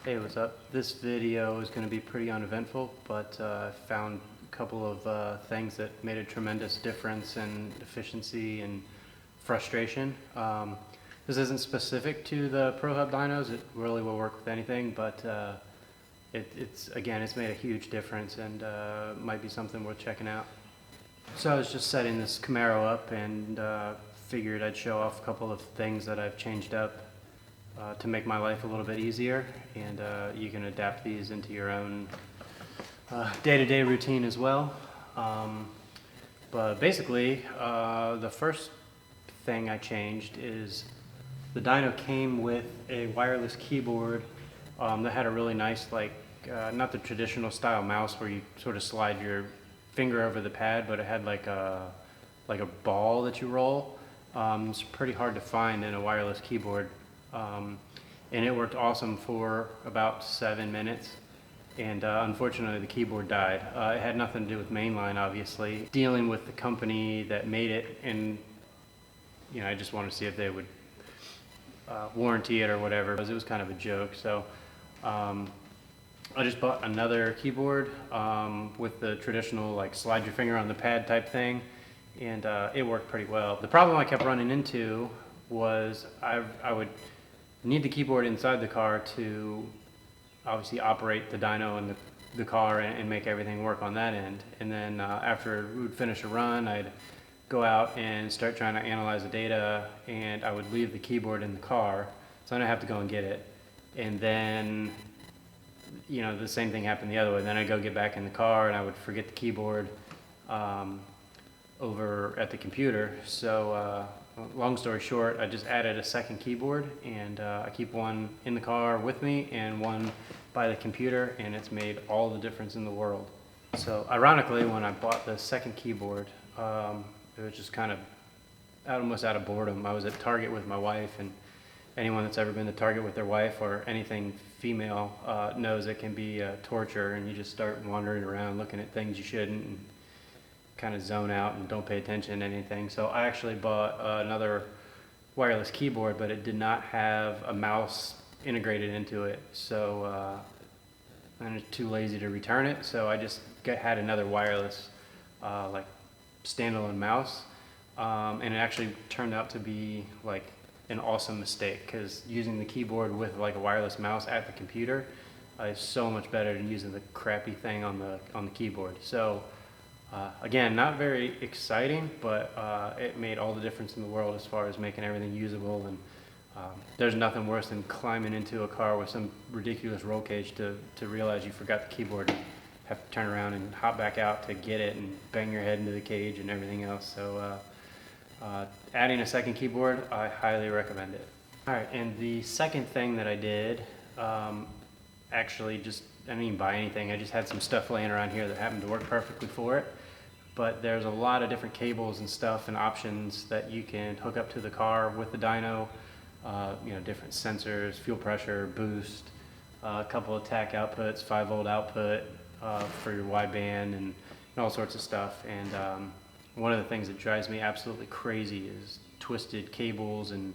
Hey, what's up? This video is going to be pretty uneventful, but I found a couple of things that made a tremendous difference in efficiency and frustration. This isn't specific to the ProHub dynos. It really will work with anything, but it's made a huge difference and might be something worth checking out. So I was just setting this Camaro up and figured I'd show off a couple of things that I've changed up to make my life a little bit easier, and you can adapt these into your own day-to-day routine as well. But basically, the first thing I changed is the dyno came with a wireless keyboard that had a really nice, not the traditional style mouse where you sort of slide your finger over the pad, but it had like a ball that you roll. It's pretty hard to find in a wireless keyboard. And it worked awesome for about 7 minutes, and unfortunately the keyboard died. It had nothing to do with Mainline, obviously. Dealing with the company that made it, and I just wanted to see if they would warranty it or whatever, because it was kind of a joke. So I just bought another keyboard with the traditional slide your finger on the pad type thing, and it worked pretty well. The problem I kept running into was I would need the keyboard inside the car to obviously operate the dyno and the car and make everything work on that end. And then after we would finish a run, I'd go out and start trying to analyze the data, and I would leave the keyboard in the car, so then I have to go and get it. And then the same thing happened the other way. Then I'd go get back in the car and I would forget the keyboard over at the computer. So long story short, I just added a second keyboard, and I keep one in the car with me and one by the computer, and it's made all the difference in the world. So ironically, when I bought the second keyboard, it was just kind of almost out of boredom. I was at Target with my wife, and anyone that's ever been to Target with their wife or anything female knows it can be torture, and you just start wandering around looking at things you shouldn't and kind of zone out and don't pay attention to anything. So I actually bought another wireless keyboard, but it did not have a mouse integrated into it. So I'm just too lazy to return it. So I just had another wireless standalone mouse. And it actually turned out to be an awesome mistake, because using the keyboard with a wireless mouse at the computer is so much better than using the crappy thing on the keyboard. So again, not very exciting, but it made all the difference in the world as far as making everything usable. And there's nothing worse than climbing into a car with some ridiculous roll cage to realize you forgot the keyboard and have to turn around and hop back out to get it and bang your head into the cage and everything else. So adding a second keyboard, I highly recommend it. All right, and the second thing that I did, actually I didn't even buy anything. I just had some stuff laying around here that happened to work perfectly for it. But there's a lot of different cables and stuff and options that you can hook up to the car with the dyno. Different sensors, fuel pressure, boost, a couple of TAC outputs, 5-volt output for your wideband, and all sorts of stuff. And one of the things that drives me absolutely crazy is twisted cables and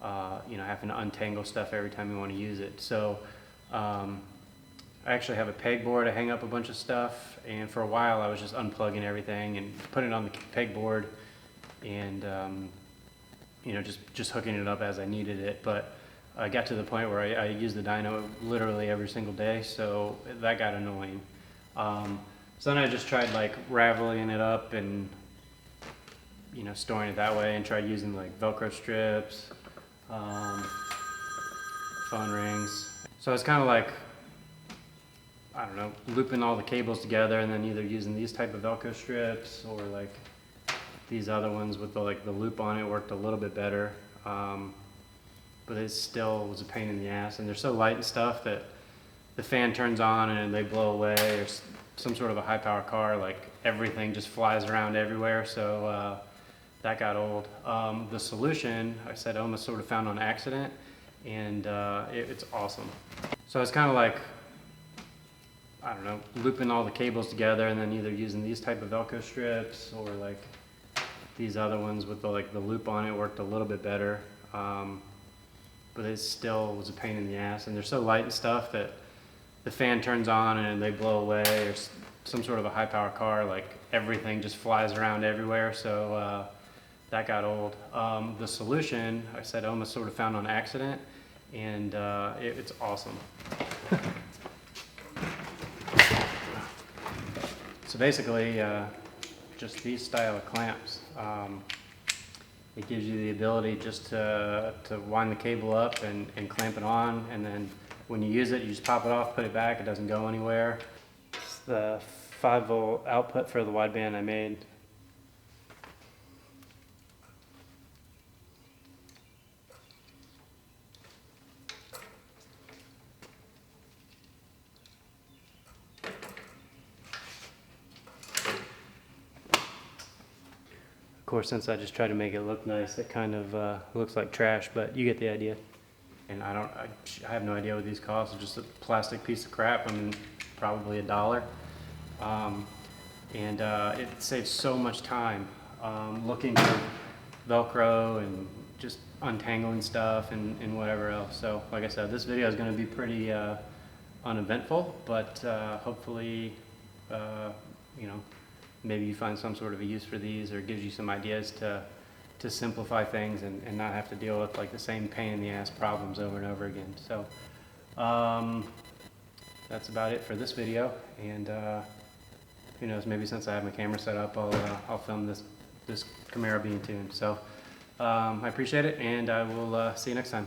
having to untangle stuff every time you want to use it. So I actually have a pegboard. I hang up a bunch of stuff, and for a while I was just unplugging everything and putting it on the pegboard, and just hooking it up as I needed it. But I got to the point where I use the dyno literally every single day, so that got annoying. So then I just tried raveling it up and storing it that way, and tried using Velcro strips, phone rings. So it's kind of I don't know, looping all the cables together, and then either using these type of Velcro strips or these other ones with the loop on it worked a little bit better. But it still was a pain in the ass, and they're so light and stuff that the fan turns on and they blow away, or some sort of a high power car, everything just flies around everywhere. So that got old. The solution, I said, I almost sort of found on accident, and it's awesome. So it's kind of I don't know, looping all the cables together, and then either using these type of Velcro strips or these other ones with the loop on it worked a little bit better. but it still was a pain in the ass. And they're so light and stuff that the fan turns on and they blow away, or some sort of a high power car, like everything just flies around everywhere. So that got old. The solution, I said, I almost sort of found on accident, and it's awesome. So basically, just these style of clamps. It gives you the ability just to wind the cable up and clamp it on, and then when you use it, you just pop it off, put it back, it doesn't go anywhere. It's the 5-volt output for the wideband I made. Of course, since I just tried to make it look nice, it kind of looks like trash, but you get the idea. And I have no idea what these cost. It's just a plastic piece of crap. I mean, probably $1. And it saves so much time looking for Velcro and just untangling stuff and whatever else. So, like I said, this video is going to be pretty uneventful, but hopefully, you know, maybe you find some sort of a use for these, or gives you some ideas to simplify things and not have to deal with like the same pain in the ass problems over and over again. So that's about it for this video, and who knows, maybe since I have my camera set up, I'll film this Camaro being tuned. So I appreciate it, and I will see you next time.